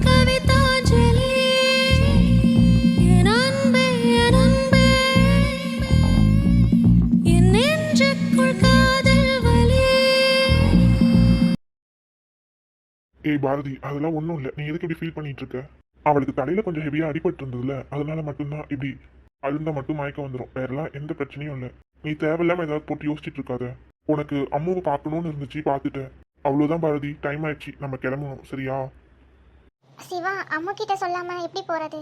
கவிதாஞ்சலி என் அன்பே என் அன்பே என் நெஞ்சுக்குள் காதல் வலி. ஏய் பாரதி, அதெல்லாம் ஒன்றும் இல்லை. நீ எதுக்கு இப்படி ஃபீல் பண்ணிட்டு இருக்க? அவளுக்கு தலையில கொஞ்சம் ஹெவியா அடிபட்டு இருந்ததுல, அதனால மட்டும்தான் இப்படி அழுந்தா மட்டும் மயக்கம் வந்துடும். வேறலாம் எந்த பிரச்சனையும் இல்லை. நீ தேவையில்லாம ஏதாவது போட்டு யோசிச்சுட்டு இருக்காத. உனக்கு அம்மாவை பார்க்கணும்னு இருந்துச்சு, பார்த்துட்டேன். அவ்வளோதான் பாரதி, டைம் ஆயிடுச்சு, நம்ம கிளம்பணும். சரியா? சிவா, அம்மு கிட்ட சொல்லாம எப்படி போறது?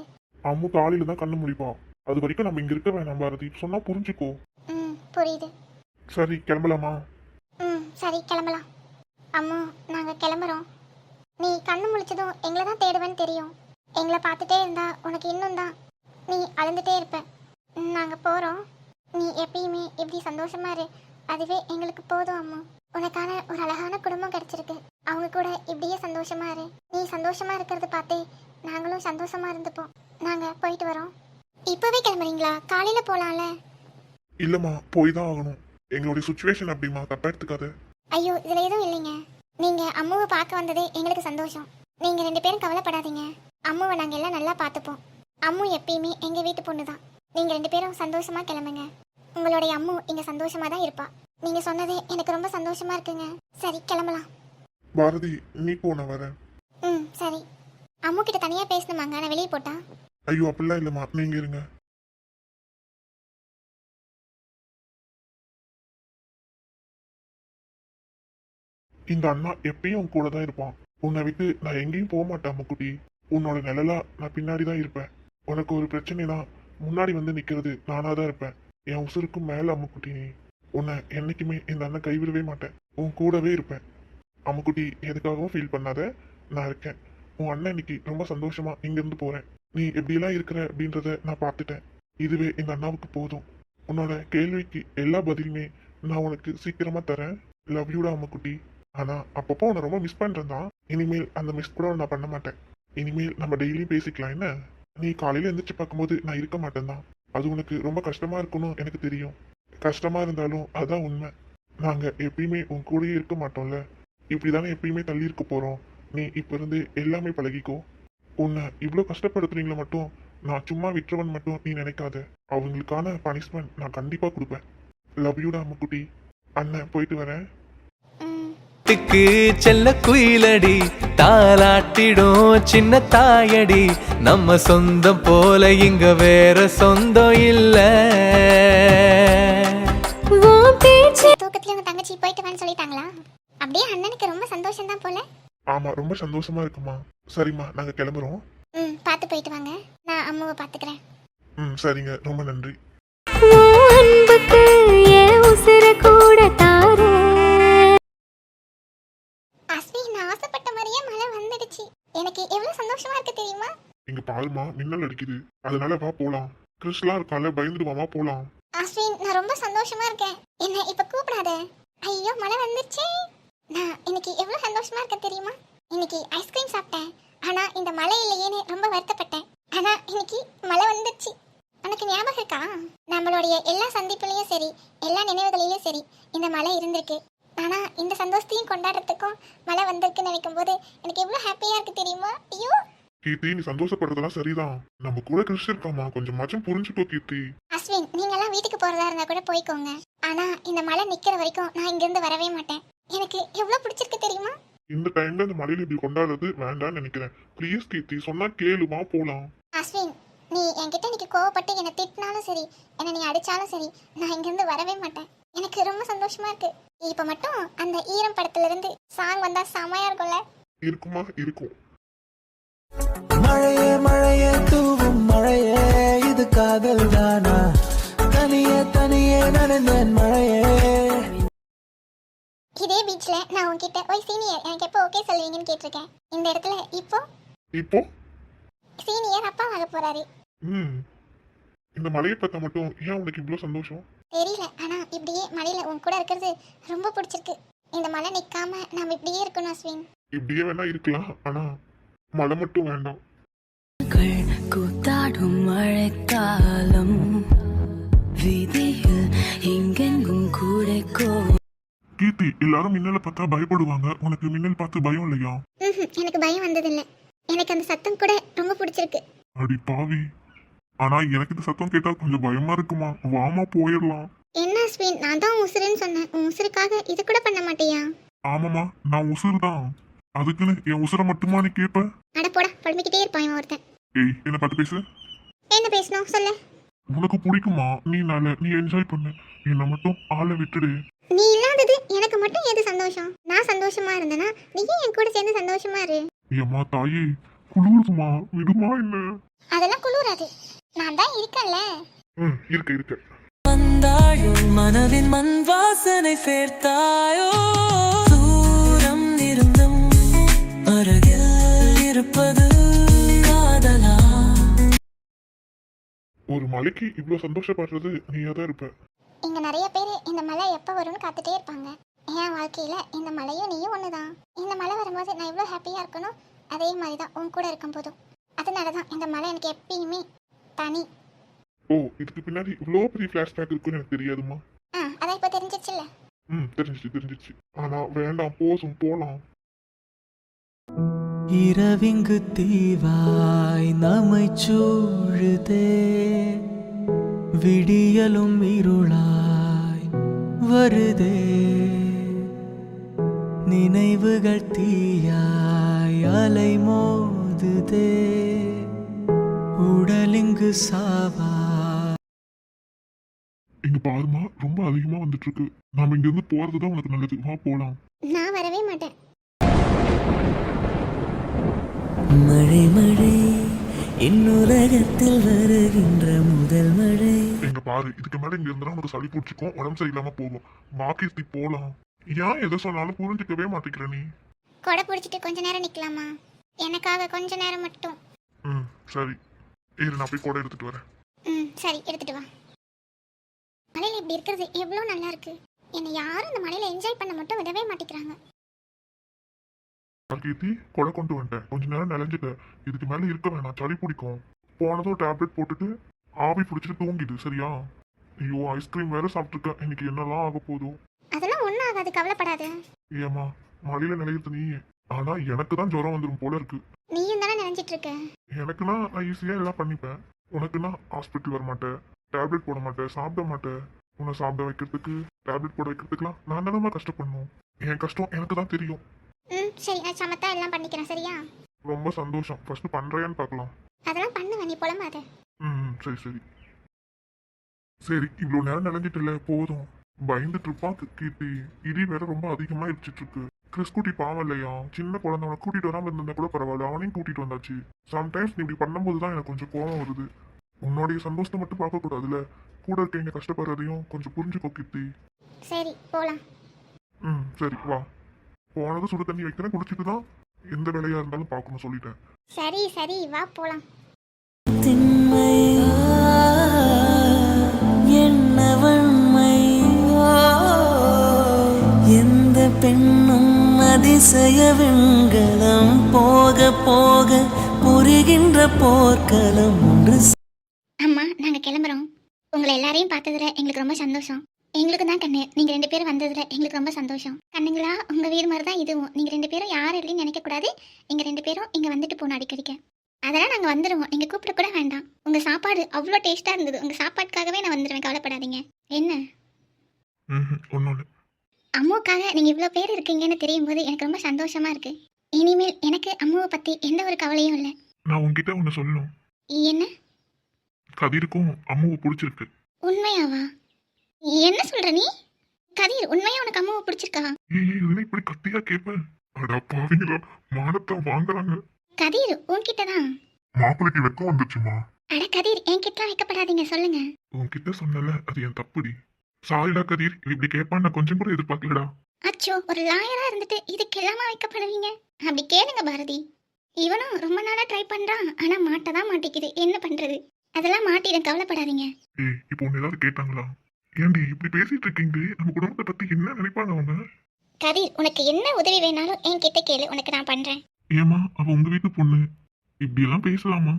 அம்மு காலையில தான் கண்ணு முழிப்பா. அது வரைக்கும் நம்ம இங்க இருக்க வேணாம் பாரதி, சொன்னா புரிஞ்சுக்கோ. புரியுது. சரி, கிளம்பலாமா? சரி, கிளம்பலாம். அம்மு, நாங்க கிளம்புறோம். நீ கண்ணு முழிச்சதும் எங்களை தான் தேடுவேன்னு தெரியும். எங்களை பார்த்துட்டே இருந்தா உனக்கு இன்னும் தான் நீ அழுந்துட்டே இருப்ப. நாங்க போறோம். நீ எப்பயுமே இப்படி சந்தோஷமா இரு, அதுவே எங்களுக்கு போதும் அம்மு. உனக்கான ஒரு அழகான குடும்பம் கிடைச்சிருக்கு. அவங்க கூட இப்படியே சந்தோஷமா இரு. நீ சந்தோஷமா இருக்கிறது பார்த்தே நாங்களும் சந்தோஷமா இருந்துப்போம். நாங்க போயிட்டு வரோம். இப்பவே கிளம்புறீங்களா? காலையில போலாம்ல. இல்லம்மா, போய் தான் ஆகணும். எங்களுடைய சுச்சுவேஷன் அப்படிமா, தப்பா எடுத்துக்காத. ஐயோ, இதுல எதுவும் இல்லைங்க. நீங்க அம்முவை பார்க்க வந்ததே எங்களுக்கு சந்தோஷம். நீங்க 2 பேரும் கவலைப்படாதீங்க. அம்முவை நாங்க எல்லாம் நல்லா பார்த்துப்போம். அம்மு எப்பயுமே எங்க வீட்டு பொண்ணு தான். நீங்க 2 பேரும் சந்தோஷமா கிளம்புங்க. உங்களுடைய அம்மு இங்க சந்தோஷமா தான் இருப்பா. நீங்க சொன்னதே எனக்கு ரொம்ப சந்தோஷமா இருக்குங்க. சரி, கிளம்பலாம். பாரதி, நீ போன வரேன். சரி. அம்மு கிட்ட தனியா பேசணுமாங்க? நான் வெளியே போட்டா? ஐயோ, அப்படிலாம் இல்லம்மா, நீங்க இருங்க. இந்த அண்ணா எப்பயும் உன் கூட தான் இருப்பான். உன்னை விட்டு நான் எங்கேயும் போக மாட்டேன் அம்முக்குட்டி. உன்னோட நிழலா நான் பின்னாடி தான் இருப்பேன். உனக்கு ஒரு பிரச்சனைனா முன்னாடி வந்து நிக்கிறது நானா தான் இருப்பேன். என் உசுருக்கும் மேல அம்முக்குட்டி. நீ உன்னை என்னைக்குமே இந்த அண்ணன் கைவிடவே மாட்டேன். உன் கூடவே இருப்பேன். அம்முக்குட்டி, எதுக்காகவும் ஃபீல் பண்ணாத, நான் இருக்கேன். உன் அண்ணன் இன்னைக்கு ரொம்ப சந்தோஷமா இங்கிருந்து போறேன். நீ எப்படியெல்லாம் இருக்கிற அப்படின்றத நான் பார்த்துட்டேன். இதுவே எங்க அண்ணாவுக்கு போதும். உன்னோட கேள்விக்கு எல்லா பதிலுமே நான் உனக்கு சீக்கிரமா தரேன். லவ் யூடா அம்முக்குட்டி. ஆனா அப்பப்போ உன்னை ரொம்ப மிஸ் பண்றேன் தான். இனிமேல் அந்த மிஸ் கூட நான் பண்ண மாட்டேன். இனிமேல் நம்ம டெய்லியும் பேசிக்கலாம் என்ன? நீ காலையில எந்திரிச்சு பார்க்கும்போது நான் இருக்க மாட்டேன் தான். அது உனக்கு ரொம்ப கஷ்டமா இருக்கணும் எனக்கு தெரியும். கஷ்டமா இருந்தாலும் அதான் உண்மை. நாங்க எப்பயுமே உன் கூடயே இருக்க மாட்டோம்ல. இப்படிதானே எப்பயுமே தள்ளி இருக்க போறோம். நீ இப்ப இருந்து எல்லாமே பழகிக்கோ. உன்னை இவ்வளோ கஷ்டப்படுத்துறீங்களா மட்டும் நான் சும்மா விட்டுறவன் மட்டும் நீ நினைக்காத. அவங்களுக்கான பனிஷ்மெண்ட் நான் கண்டிப்பா கொடுப்பேன். லவ் யூடா அம்முக்குட்டி. அண்ணன் போயிட்டு வரேன். செல்ல குயிலடி தாலாட்டிடும் சின்ன தாயடி. நம்ம சொந்தம் போல இங்க வேற சொந்தம் இல்ல. தூக்கத்துல உங்க தங்கச்சி போயிட்டு வான்னு சொல்லிட்டாங்களா? அப்படியே அண்ணனுக்கு ரொம்ப சந்தோஷம் தான் போல. ஆமா, ரொம்ப சந்தோஷமா இருக்குமா. சரிம்மா, நாங்க கிளம்புறோம். பார்த்து போயிட்டு வாங்க. நான் அம்மாவை பாத்துக்கிறேன். சரிங்க, ரொம்ப நன்றி. அஸ்வின், நான் ஆசைப்பட்ட மாதிரியே மழை வந்துடுச்சு. எனக்கு எவ்வளவு சந்தோஷமா இருக்கு தெரியுமா? இங்க பால்மா மின்னல் அடிக்குது, அதனால வா போலாம். கிறிஸ்லாம் இருக்கால, பயந்துடுவாமா, போலாம். அஸ்வின், நான் ரொம்ப சந்தோஷமா இருக்கேன். என்ன இப்ப கூப்பிடாத. ஐயோ, மழை வந்துருச்சே. நான் இன்னைக்கு எவ்வளவு சந்தோஷமா இருக்க தெரியுமா? இன்னைக்கு ஐஸ்கிரீம் சாப்பிட்டேன். ஆனா இந்த மழை இல்லையேன்னு ரொம்ப வருத்தப்பட்டேன். ஆனா இன்னைக்கு மழை வந்துருச்சு. உனக்கு ஞாபகம் இருக்கா? நம்மளுடைய எல்லா சந்திப்புலயும் சரி, எல்லா நினைவுகளிலும் சரி, இந்த மழை இருந்திருக்கு. ஆனா இந்த சந்தோஷத்தையும் கொண்டாடுறதுக்கும் மழை வந்திருக்குன்னு நினைக்கும் போது எனக்கு எவ்வளவு ஹாப்பியா இருக்கு தெரியுமா? ஐயோ கீர்த்தி, நீ சந்தோஷப்படுறதெல்லாம் சரிதான். நம்ம கூட கிறிஸ் இருக்காமா, கொஞ்சம் மச்சம் புரிஞ்சுக்கோ கீர்த்தி. அஸ்வின், நீங்க எல்லாம் வீட்டுக்கு போறதா இருந்தா கூட போய்க்கோங்க. ஆனா இந்த மழை நிக்கிற வரைக்கும் நான் இங்க இருந்து வரவே மாட்டேன். எனக்கு எவ்வளவு பிடிச்சிருக்கு தெரியுமா? இந்த டைம்ல இந்த மழையில இப்படி கொண்டாடுறது வேண்டாம்னு நினைக்கிறேன். ப்ளீஸ் கீர்த்தி, சொன்னா கேளுமா, போலாம். அஸ்வின், நீ என்கிட்ட இன்னைக்கு கோவப்பட்டு என்னை திட்டினாலும் சரி, என்னை நீ அடிச்சாலும் சரி, நான் இங்கிருந்து வரவே மாட்டேன். எனக்கு ரொம்ப சந்தோஷமா இருக்கு. இப்ப மட்டும் அந்த ஈரம் படத்துல இருந்து சாங் வந்தா செமையா இருக்கும்ல? இருக்குமா? இருக்கும். மழையே மழையே தூவும் மழையே, இது காதல் தானா? தனியே தனியே நனைந்தேன் மழையே. இதே பீச்ல நான் உன்கிட்ட ஓய் சீனியர் எனக்கு எப்போ ஓகே சொல்லுவீங்கன்னு கேட்டிருக்கேன். இந்த இடத்துல இப்போ சீனியர் அப்பா ஆக போறாரு. இந்த மழையை பார்த்தா மட்டும் ஏன் உனக்கு இவ்வளவு சந்தோஷம் தெரியல. ஆனா இப்படியே மழையில உன் கூட இருக்கிறது ரொம்ப பிடிச்சிருக்கு. இந்த மழை நிக்காம நாம இப்படியே இருக்கணும் அஸ்வின். இப்படியே வேணா இருக்கலாம், ஆனா மழை மட்டும் வேண்டாம். கூத்தாடும் மழைக்காலம் வீதியில் எங்கெங்கும் கூடைக்கோ. கீர்த்தி, எல்லாரும் மின்னலை பார்த்தா பயப்படுவாங்க. உனக்கு மின்னல் பார்த்து பயம் இல்லையா? எனக்கு பயம் வந்ததில்லை. எனக்கு எனக்கு அந்த சத்தம் கூட ரொம்ப பிடிச்சிருக்கு. அடி பாவி, ஆனா எனக்கு இந்த சத்தம் கேட்டா கொஞ்சம் பயமா இருக்குமா. வாமா போயிடலாம். என்ன அஸ்வின், நான் தான் உசுருன்னு சொன்னேன். உன் உசுருக்காக இது கூட பண்ண மாட்டியா? ஆமாமா, நான் உசுறு தான். அதுக்குன்னு என் உசுரை மட்டுமா நீ கேட்ப? அட போடா, புலம்பிக்கிட்டே இருப்பான் இவன் ஒருத்தன். ஏய், என்ன பார்த்து பேசு. என்ன பேசணும் சொல்லு. உனக்கு பிடிக்குமா? நீ என்ஜாய் பண்ணு, என்னை மட்டும் ஆளை விட்டுடு. நீ இல்லாதது எனக்கு மட்டும் எது சந்தோஷம்? நான் சந்தோஷமா இருந்தேனா நீயும் என் கூட சேர்ந்து சந்தோஷமா இரு. ஏம்மா தாயே, குளிருமா, விடுமா என்ன? அதெல்லாம் குளிராது, நான் தான் இருக்கேன்ல. இருக்க வந்தாயோ மனதின் மண் வாசனை சேர்த்தாயோ, தூரம் இருந்தும் அருகில் இருப்பது காதலா? ஒரு மலைக்கு இவ்வளவு சந்தோஷப்படுறது நீயா தான் இருப்ப. இங்க நிறைய பேர் இந்த மழை எப்போ வரும்னு காத்துட்டே இருப்பாங்க. என் வாழ்க்கையில இந்த மழையும் நீயும் ஒண்ணுதான். இந்த மழை வரும்போது நான் எவ்வளோ ஹாப்பியா இருக்கணும், அதே மாதிரி தான் உன் கூட இருக்கும் போதும். அதனால தான் இந்த மழை எனக்கு எப்பயுமே தனி. ஓ, இதுக்கு பின்னாடி இவ்வளோ பெரிய ஃபிளாஷ்பேக் இருக்குன்னு எனக்கு தெரியாதுமா. அதான் இப்போ தெரிஞ்சிச்சுல்ல. தெரிஞ்சிச்சு. ஆனா வேண்டாம், போலாம். இரவிங்கு தீவாய் நம்மை சூழுதே, விடியலும் இருளாய் வருதே, நினைவுகள் தீயாய் அலை மோதுதே, உடலிங்கு சாவா. இங்க பாருமா, ரொம்ப அதிகமா வந்துட்டு இருக்கு. நாம இங்க இருந்து போறதுதான் உனக்கு நல்லது. வா போலாம். நான் வரவே மாட்டேன். மழை மழை இன்னுலகத்தில் வருகின்ற முதல் மழை. எங்க பாரு, இதுக்கு மேல இங்க இருந்தா உனக்கு சளி பிடிச்சிக்கும், உடம்பு சரியில்லாம போகும். மாக்கீர்த்தி போலாம். ஏன் எதை சொன்னாலும் புரிஞ்சுக்கவே மாட்டேங்கிற நீ. கொடை பிடிச்சிட்டு கொஞ்ச நேரம் நிக்கலாமா? எனக்காக கொஞ்ச நேரம் மட்டும். சரி, நான் போய் கூட எடுத்துட்டு வரேன். சரி, எடுத்துட்டு வா. மலையில இப்படி இருக்கிறது எவ்வளோ நல்லா இருக்கு. என்னை யாரும் இந்த மலையில என்ஜாய் பண்ண மட்டும் விடவே மாட்டேங்கிறாங்க. கீர்த்தி, கொடை கொண்டு வந்துட்டேன். கொஞ்ச நேரம் நினைஞ்சிட்ட. இதுக்கு மேல இருக்க வேணாம், சளி பிடிக்கும். போனதும் டேப்லெட் போட்டுட்டு ஆவி பிடிச்சிட்டு தூங்கிடு, சரியா? ஐயோ, ஐஸ்கிரீம் வேற சாப்பிட்டுருக்க. இன்னைக்கு என்னெல்லாம் ஆக போதும். அதெல்லாம் ஒன்றும் ஆகாது, கவலைப்படாத. ஏமா, மழையில நிலையிறது நீ. ஆனா எனக்கு தான் ஜுரம் வந்துடும் போல இருக்கு. நீயும் தானே நினைச்சிட்டு இருக்க. எனக்குன்னா நான் ஈஸியா எல்லாம் பண்ணிப்பேன். உனக்குன்னா ஹாஸ்பிட்டல் வர மாட்டேன், டேப்லெட் போட மாட்டேன், சாப்பிட மாட்டேன். உன்னை சாப்பிட வைக்கிறதுக்கு, டேப்லெட் போட வைக்கிறதுக்குலாம் நான் தானே கஷ்டப்படணும். என் கஷ்டம் எனக்கு தான் தெரியும். சரி, நான் சமத்தா எல்லாம் பண்ணிக்கிறேன், சரியா? ரொம்ப சந்தோஷம். ஃபர்ஸ்ட் பண்றியான்னு பார்க்கலாம். அதெல்லாம் பண்ணுவேன், நீ புலம்பாத. சரி. இவ்வளவு நேரம் நினைஞ்சிட்டுல, போதும். பயந்துட்டு இருப்பான் கீர்த்தி. இடி வேற ரொம்ப அதிகமா இடிச்சிட்டு இருக்கு. கிறிஸ் குட்டி பாவம் இல்லையா? சின்ன குழந்தைவனை கூட்டிட்டு வராம இருந்தா கூட பரவாயில்ல, அவனையும் கூட்டிட்டு வந்தாச்சு. சம்டைம்ஸ் நீ இப்படி பண்ணும்போது தான் எனக்கு கொஞ்சம் கோவம் வருது. உன்னுடைய சந்தோஷத்தை மட்டும் பார்க்க கூடாதுல, கூட இருக்கீங்க கஷ்டப்படுறதையும் கொஞ்சம் புரிஞ்சுக்கோ கீர்த்தி. சரி, போலாம். சரி வா. போனது சுடு தண்ணி வைக்கிறேன், குடிச்சிட்டு தான் எந்த வேலையா இருந்தாலும் பார்க்கணும் சொல்லிட்டேன். சரி, வா போலாம். திண்மையா என்ன வன்மையா, எந்த பெண்ணும் அதிசய வெண்கலம், போக போக புரிகின்ற போர்க்களம் ஒன்று. அம்மா, நாங்க கிளம்புறோம். உங்களை எல்லாரையும் பார்த்ததுல எங்களுக்கு ரொம்ப சந்தோஷம். எங்களுக்கு தான் கண்ணு, நீங்க 2 பேரும் வந்ததுல எங்களுக்கு ரொம்ப சந்தோஷம். கண்ணுங்களா, உங்க வீடு மாதிரி தான் இதுவும். நீங்க 2 பேரும் யாரும் இல்லைன்னு நினைக்க கூடாது. எங்க 2 பேரும் இங்க வந்துட்டு போகணும் அடிக்கடிக்க. அதெல்லாம் நாங்க வந்துடுவோம், நீங்க கூப்பிட கூட வேண்டாம். உங்க சாப்பாடு அவ்வளோ டேஸ்டா இருந்தது. உங்க சாப்பாட்டுக்காகவே நான் வந்துடுவேன், கவலைப்படாதீங்க. என்ன ஒன்னொன்னு. அம்மாவுக்காக நீங்க இவ்வளோ பேர் இருக்கீங்கன்னு தெரியும் போது எனக்கு ரொம்ப சந்தோஷமா இருக்கு. இனிமேல் எனக்கு அம்மாவை பத்தி எந்த ஒரு கவலையும் இல்லை. நான் உன்கிட்ட ஒன்னு சொல்லணும். என்ன? கதிருக்கும் அம்மாவை பிடிச்சிருக்கு. உண்மையாவா? என்ன சொல்ற நீ? கதிர், உண்மையா உனக்கு அம்மாவை பிடிச்சிருக்கா? இதனை இப்படி கத்தியா கேட்பேன். அடா பாவீங்களா, மானத்தை வாங்குறாங்க. கதிர், உன்கிட்ட தான். மாப்பிளைக்கு வெக்கம் வந்துச்சுமா. அட கதிர், என்கிட்ட வைக்கப்படாதீங்க, சொல்லுங்க. உன்கிட்ட சொன்னல, அது என் தப்புடி. சாரிடா கதிர், இப்படி கேட்பான்னு நான் கொஞ்சம் கூட எதிர்பார்க்கலடா. அச்சோ, ஒரு லாயரா இருந்துட்டு இதுக்கெல்லாமா வைக்கப்படுவீங்க? அப்படி கேளுங்க பாரதி. இவனும் ரொம்ப நாளா ட்ரை பண்றான், ஆனா மாட்டதான் மாட்டிக்குது. என்ன பண்றது? அதெல்லாம் மாட்டிடும், கவலைப்படாதீங்க. இப்போ உன்னை ஏதாவது கேட்டாங்களா? ஏண்டி இப்படி பேசிட்டு இருக்கீங்க? நம்ம குடும்பத்தை பத்தி என்ன நினைப்பாங்க அவங்க? கதிர், உனக்கு என்ன உதவி வேணாலும் என்கிட்ட கேளு, உனக்கு நான் பண்றேன். ஏமா, அவ உங்க வீட்டு பொண்ணு, இப்படி எல்லாம் பேசலாமா?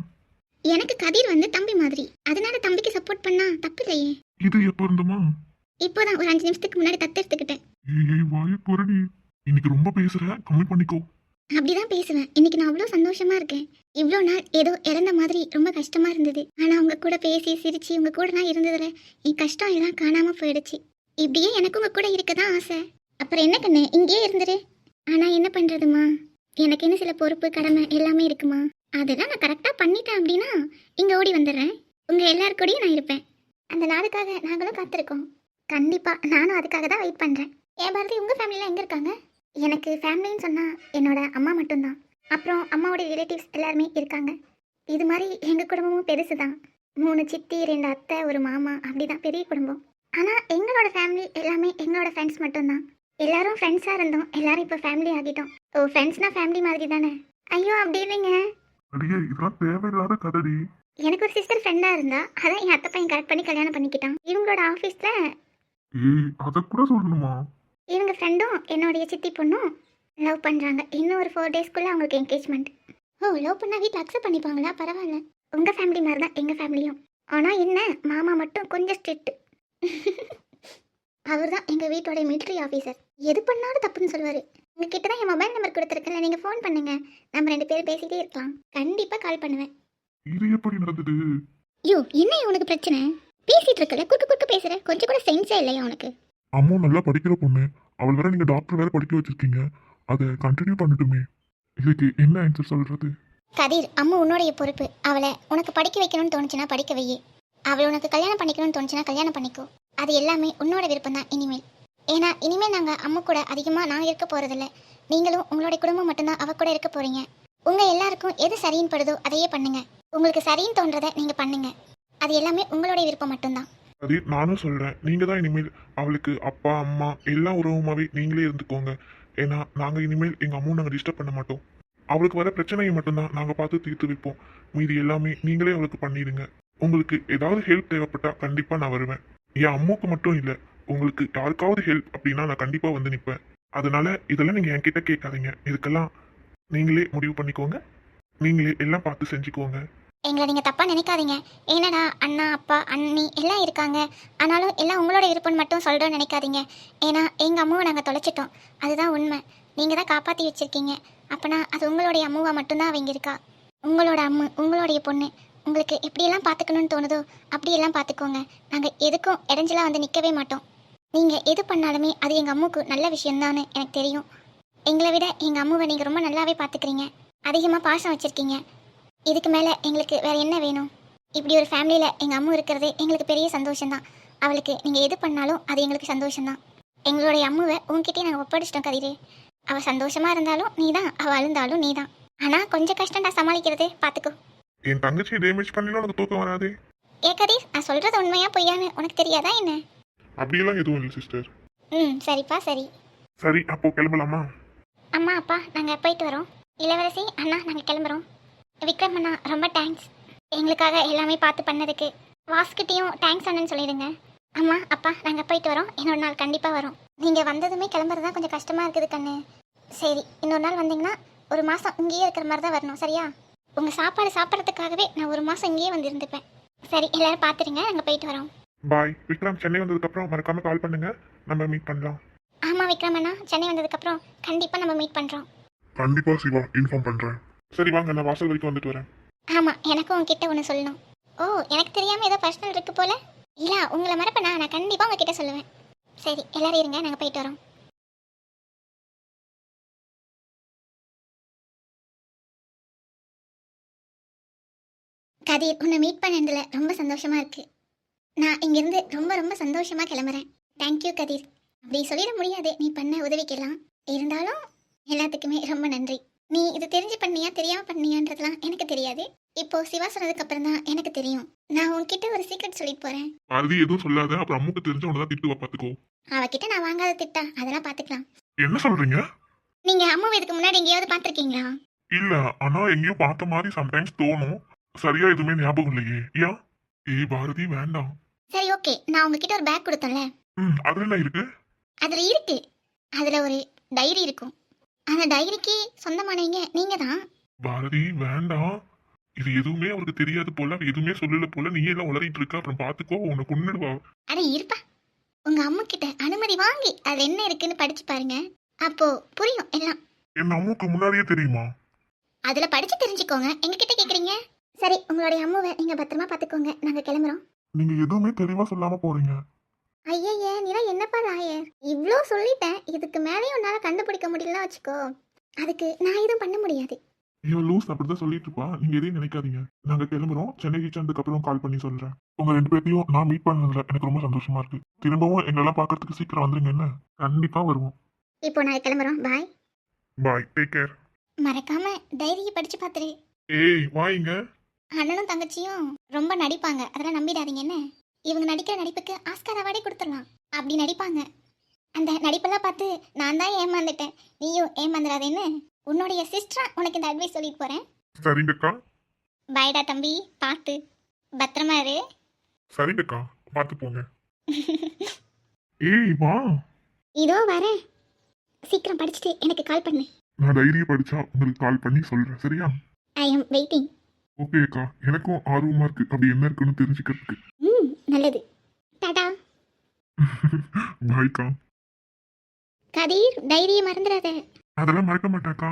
எனக்கு கதிர் வந்து தம்பி மாதிரி, அதனால தம்பிக்கு சப்போர்ட் பண்ணா தப்பு இல்லையே. இது எப்ப இருந்துமா? இப்போதான் ஒரு 5 நிமிஷத்துக்கு முன்னாடி தத்தெடுத்துக்கிட்டேன். ஏய் வாய குரடி, இன்னைக்கு ரொம்ப பேசுற, கம்மி பண்ணிக்கோ. அப்படிதான் பேசுவேன். இன்னைக்கு நான் அவ்வளோ சந்தோஷமா இருக்கேன். இவ்வளோ நாள் ஏதோ இறந்த மாதிரி ரொம்ப கஷ்டமா இருந்தது. ஆனா உங்க கூட பேசி சிரிச்சு உங்க கூட நான் இருந்ததுல என் கஷ்டம் எல்லாம் காணாம போயிடுச்சு. இப்படியே எனக்கு உங்க கூட இருக்கதான் ஆசை. அப்புறம் என்ன கண்ணு, இங்கேயே இருந்துரு. ஆனா என்ன பண்றதுமா, எனக்கு என்ன சில பொறுப்பு கடமை எல்லாமே இருக்குமா. அதெல்லாம் நான் கரெக்டா பண்ணிட்டேன் அப்படின்னா இங்க ஓடி வந்துடுறேன். உங்க எல்லாருக்கூடயும் நான் இருப்பேன். அந்த நாளுக்காக நாங்களும் காத்திருக்கோம். கண்டிப்பா நானும் அதுக்காக தான் வெயிட் பண்றேன். ஏன் பாரதி, உங்க ஃபேமிலிலாம் எங்க இருக்காங்க? எனக்கு ஃபேமிலின்னு சொன்னா என்னோட அம்மா மட்டும்தான். அப்புறம் அம்மாவோட ரிலேட்டிவ்ஸ் எல்லாருமே இருக்காங்க. இது மாதிரி எங்கள் குடும்பமும் பெருசு தான். 3 சித்தி 2 அத்தை ஒரு மாமா, அப்படிதான் பெரிய குடும்பம். ஆனால் எங்களோட ஃபேமிலி எல்லாமே எங்களோட ஃப்ரெண்ட்ஸ் மட்டும்தான். எல்லாரும் ஃப்ரெண்ட்ஸாக இருந்தோம், எல்லாரும் இப்போ ஃபேமிலி ஆகிட்டோம். ஓ, ஃப்ரெண்ட்ஸ்னா ஃபேமிலி மாதிரி தானே? ஐயோ அப்படி இல்லைங்க. அடியே இதெல்லாம் தேவையில்லாத கதடி. எனக்கு ஒரு சிஸ்டர் ஃப்ரெண்டாக இருந்தா, அதான் என் அத்தை பையன் கரெக்ட் பண்ணி கல்யாணம் பண்ணிக்கிட்டான். இவங்களோட ஆஃபீஸில் ஏய் அத கூட சொல்லணுமா? இவங்க ஃப்ரெண்டும் என்னுடைய சித்தி பொண்ணும் லவ் பண்ணுறாங்க. இன்னும் ஒரு 4 டேஸ்க்குள்ளே அவங்களுக்கு என்கேஜ்மெண்ட். ஓ, லவ் பண்ணால் வீட்டில் அக்செப்ட் பண்ணிப்பாங்களா? பரவாயில்ல. உங்கள் ஃபேமிலி மாதிரி தான் எங்கள் ஃபேமிலியும். ஆனால் என்ன, மாமா மட்டும் கொஞ்சம் ஸ்ட்ரிக்ட். அவர் தான் எங்கள் வீட்டோட மிலிட்ரி ஆஃபீஸர். எது பண்ணாலும் தப்புன்னு சொல்லுவார். உங்ககிட்ட தான் என் மொபைல் நம்பர் கொடுத்துருக்கல, நீங்கள் ஃபோன் பண்ணுங்க, நம்ம 2 பேரும் பேசிகிட்டே இருக்கலாம். கண்டிப்பாக கால் பண்ணுவேன். இது எப்படி நடந்தது? ஐயோ, என்ன உனக்கு பிரச்சனை? பேசிகிட்டு இருக்கல, குறுக்கு குறுக்கு பேசுகிற. கொஞ்சம் கூட சென்ஸே இல்லையா உனக்கு? அம்மா நல்லா படிக்கிற பொண்ணு, அவள் வேற நீங்க டாக்டர் வேற படிக்க வச்சிருக்கீங்க, அதை கண்டினியூ பண்ணட்டுமே. இதுக்கு என்ன ஆன்சர் சொல்றது? கதிர், அம்மா உன்னுடைய பொறுப்பு. அவளை உனக்கு படிக்க வைக்கணும்னு தோணுச்சுன்னா படிக்க வை. அவளை உனக்கு கல்யாணம் பண்ணிக்கணும்னு தோணுச்சுன்னா கல்யாணம் பண்ணிக்கோ. அது எல்லாமே உன்னோட விருப்பம் தான் இனிமேல். ஏன்னா இனிமேல் நாங்கள் அம்மா கூட அதிகமாக நாங்கள் இருக்க போகிறதில்ல. நீங்களும் உங்களுடைய குடும்பம் மட்டும்தான் அவ கூட இருக்க போகிறீங்க. உங்கள் எல்லாருக்கும் எது சரின்னு படுதோ அதையே பண்ணுங்க. உங்களுக்கு சரின்னு தோன்றதை நீங்கள் பண்ணுங்க. அது எல்லாமே உங்களுடைய விருப்பம் மட்டும்தான். அது நானும் சொல்றேன், நீங்க தான் இனிமேல் அவளுக்கு அப்பா அம்மா எல்லா உறவுமாவே நீங்களே இருந்துக்கோங்க. ஏன்னா நாங்க இனிமேல் எங்க அம்மாவை நாங்கள் டிஸ்டர்ப் பண்ண மாட்டோம். அவளுக்கு வர பிரச்சனையை மட்டும்தான் நாங்க பார்த்து தீர்த்து வைப்போம். மீதி எல்லாமே நீங்களே அவளுக்கு பண்ணிடுங்க. உங்களுக்கு ஏதாவது ஹெல்ப் தேவைப்பட்டா கண்டிப்பா நான் வருவேன். என் அம்மாவுக்கு மட்டும் இல்லை, உங்களுக்கு யாருக்காவது ஹெல்ப் அப்படின்னா நான் கண்டிப்பா வந்து நிற்பேன். அதனால இதெல்லாம் நீங்க என்கிட்ட கேட்காதீங்க. இதுக்கெல்லாம் நீங்களே முடிவு பண்ணிக்கோங்க. நீங்களே எல்லாம் பார்த்து செஞ்சுக்கோங்க. எங்களை நீங்கள் தப்பாக நினைக்காதீங்க. ஏன்னடா அண்ணா அப்பா அண்ணி எல்லாம் இருக்காங்க, ஆனாலும் எல்லாம் உங்களோட விருப்பம் மட்டும் சொல்கிறோன்னு நினைக்காதீங்க. ஏன்னா எங்கள் அம்மாவை நாங்கள் தொலைச்சிட்டோம், அதுதான் உண்மை. நீங்கள் தான் காப்பாற்றி வச்சுருக்கீங்க. அப்போனா அது உங்களுடைய அம்மாவை மட்டும்தான் அவங்க இருக்கா. உங்களோட அம்மா உங்களுடைய பொண்ணு. உங்களுக்கு எப்படியெல்லாம் பார்த்துக்கணும்னு தோணுதோ அப்படியெல்லாம் பார்த்துக்கோங்க. நாங்கள் எதுக்கும் இடைஞ்சலாக வந்து நிற்கவே மாட்டோம். நீங்கள் எது பண்ணாலுமே அது எங்கள் அம்மாவுக்கு நல்ல விஷயம்தான்னு எனக்கு தெரியும். எங்களை விட எங்கள் அம்மாவை நீங்கள் ரொம்ப நல்லாவே பார்த்துக்கிறீங்க, அதிகமாக பாசம் வச்சுருக்கீங்க. இதுக்கு மேலே எங்களுக்கு வேறு என்ன வேணும்? இப்படி ஒரு ஃபேமிலியில் எங்கள் அம்மா இருக்கிறது எங்களுக்கு பெரிய சந்தோஷம்தான். அவளுக்கு நீங்கள் எது பண்ணாலும் அது எங்களுக்கு சந்தோஷம்தான். எங்களுடைய அம்மாவை உங்ககிட்டயே நாங்கள் ஒப்படைச்சிட்டோம் கதிரே. அவள் சந்தோஷமாக இருந்தாலும் நீ தான், அவள் அழுந்தாலும் நீ தான். ஆனால் கொஞ்சம் கஷ்டம்டா சமாளிக்கிறது, பார்த்துக்கோ. என் தங்கச்சியை டேமேஜ் பண்ணிலாம் உனக்கு தூக்கம் வராது. ஏ கதீர், நான் சொல்கிறது உண்மையா பொய்யான்னு உனக்கு தெரியாதா என்ன? அப்படியெல்லாம் எதுவும் இல்லை சிஸ்டர். சரிப்பா சரி. சரி அப்போ கிளம்பலாமா? அம்மா அப்பா நாங்கள் போயிட்டு வரோம். இளவரசி அண்ணா நாங்கள் கிளம்புறோம். விக்ரம் அண்ணா ரொம்ப தேங்க்ஸ், எங்களுக்காக எல்லாமே பார்த்து பண்ணதுக்கு. வாஸ்கிட்டையும் தேங்க்ஸ் அண்ணன்னு சொல்லிடுங்க. அம்மா அப்பா நாங்கள் போயிட்டு வரோம். இன்னொரு நாள் கண்டிப்பாக வரோம். நீங்கள் வந்ததுமே கிளம்புறது தான் கொஞ்சம் கஷ்டமாக இருக்குது கண்ணு. சரி, இன்னொரு நாள் வந்தீங்கன்னா 1 மாதம் இங்கேயே இருக்கிற மாதிரி தான் வரணும், சரியா? உங்கள் சாப்பாடு சாப்பிட்றதுக்காகவே நான் 1 மாதம் இங்கேயே வந்து இருந்துப்பேன். சரி, எல்லாரும் பார்த்துருங்க, நாங்கள் போயிட்டு வரோம். பாய். விக்ரம் சென்னை வந்ததுக்கப்புறம் மறக்காம கால் பண்ணுங்க, நம்ம மீட் பண்ணலாம். ஆமாம் விக்ரம் அண்ணா, சென்னை வந்ததுக்கப்புறம் கண்டிப்பாக நம்ம மீட் பண்ணுறோம். கண்டிப்பா சிவா, இன்ஃபார்ம் பண்றேன். சரி வாங்க, நான் வாசல் வரைக்கும் வந்துட்டு வரேன். ஆமாம், எனக்கும் உங்ககிட்ட ஒன்று சொல்லணும். ஓ, எனக்கு தெரியாமல் ஏதோ பர்சனல் இருக்கு போல. இல்லை, உங்களை மறப்பேண்ணா, நான் கண்டிப்பாக உங்ககிட்ட சொல்லுவேன். சரி, எல்லாரும் இருங்க, நாங்கள் போயிட்டு வரோம். கதிர், உன்னை மீட் பண்ணதில் ரொம்ப சந்தோஷமாக இருக்கு. நான் இங்கேருந்து ரொம்ப ரொம்ப சந்தோஷமாக கிளம்புறேன். தேங்க்யூ கதிர். அப்படி சொல்லிட முடியாது நீ பண்ண உதவிக்கலாம். இருந்தாலும் எல்லாத்துக்குமே ரொம்ப நன்றி. நீ இது தெரிஞ்சு பண்ணியா தெரியாமல் பண்ணியான்றதுலாம் எனக்கு தெரியாது. இப்போ சிவா சொன்னதுக்கு அப்புறம் தான் எனக்கு தெரியும். நான் உன்கிட்ட ஒரு சீக்ரெட் சொல்லிட்டு போறேன். பாரதி எதுவும் சொல்லாத, அப்புறம் அம்முக்கு தெரிஞ்ச உனதான் திட்டுவா, பாத்துக்கோ. அவகிட்ட நான் வாங்காத திட்டா, அதெல்லாம் பாத்துக்கலாம். என்ன சொல்றீங்க? நீங்க அம்மாவை இதுக்கு முன்னாடி எங்கேயாவது பாத்திருக்கீங்களா? இல்ல, ஆனா எங்கேயோ பார்த்த மாதிரி சம்டைம்ஸ் தோணும். சரியா எதுவுமே ஞாபகம் இல்லையே. ஏன்? ஏய் பாரதி வேண்டாம். சரி ஓகே, நான் உங்ககிட்ட ஒரு பேக் கொடுத்தேன்ல, அதுல என்ன இருக்கு? அதுல இருக்கு, அதுல ஒரு டைரி இருக்கும். அந்த டைரிக்கு சொந்தமானவங்க நீங்க தான். பாரதி வேண்டாம், இது எதுவுமே அவருக்கு தெரியாது போல, அவ எதுவுமே சொல்லல போல, நீ எல்லாம் உளறிட்டு இருக்க, அப்புறம் பாத்துக்கோ உன்னை கொன்னுடுவா. அட இருப்பா, உங்க அம்மா கிட்ட அனுமதி வாங்கி அதுல என்ன இருக்குன்னு படிச்சு பாருங்க, அப்போ புரியும் எல்லாம். என் அம்முக்கு முன்னாடியே தெரியுமா? அதுல படிச்சு தெரிஞ்சுக்கோங்க, எங்ககிட்ட கேக்குறீங்க. சரி, உங்களுடைய அம்மாவை நீங்க பத்திரமா பாத்துக்கோங்க, நாங்க கிளம்புறோம். நீங்க எதுவுமே தெளிவா சொல்லாம போறீங்க. ஐயய்ய, நீலாம் என்னப்பா ராயர், இவ்ளோ சொல்லிட்டேன். இதுக்கு மேலேயும் உன்னால கண்டுபிடிக்க முடியலன்னா வச்சுக்கோ, அதுக்கு நான் எதுவும் பண்ண முடியாது. இவன் லூஸ் அப்படிதான் சொல்லிட்டு இருப்பா. நீங்க எதையும் நினைக்காதீங்க. நாங்க கிளம்புறோம். சென்னை ரீச் ஆனதுக்கு அப்புறம் கால் பண்ணி சொல்றேன். உங்க 2 பேர்த்தையும் நான் மீட் பண்ணதுல எனக்கு ரொம்ப சந்தோஷமா இருக்கு. திரும்பவும் எங்களெல்லாம் பார்க்கறதுக்கு சீக்கிரம் வந்துருங்க என்ன? கண்டிப்பா வருவோம். இப்போ நாங்க கிளம்புறோம், பாய். பாய், டேக் கேர். மறக்காம டைரியை படிச்சு பாத்துரு. ஏய் வாங்க. அண்ணனும் தங்கச்சியும் ரொம்ப நடிப்பாங்க, அதெல்லாம் நம்பிடாதீங்க என்ன. இவங்க நடிக்கிற நடிப்புக்கு ஆஸ்கார் அவார்டே கொடுத்துடலாம், அப்படி நடிப்பாங்க. அந்த நடிப்பெல்லாம் பார்த்து நான் தான் ஏமாந்துட்டேன், நீயும் ஏமாந்துடாதேன்னு உன்னுடைய சிஸ்டரா உனக்கு இந்த அட்வைஸ் சொல்லிட்டு போறேன். சரிங்கக்கா. பாய்டா தம்பி, பார்த்து பத்திரமா இரு. சரிங்கக்கா, பார்த்து போங்க. ஏய் வா. இதோ வரேன், சீக்கிரம் படிச்சுட்டு எனக்கு கால் பண்ணு. நான் டைரியை படிச்சா உங்களுக்கு கால் பண்ணி சொல்றேன், சரியா? I am waiting. ஓகே அக்கா, எனக்கும் ஆர்வமா இருக்கு அப்படி என்ன இருக்குன்னு தெரிஞ்சுக்கிறதுக்கு. நல்லது, டாடா. பாய்க்கா. கதிர், டைரியை மறந்துடாத. அதெல்லாம் மறக்க மாட்டாக்கா.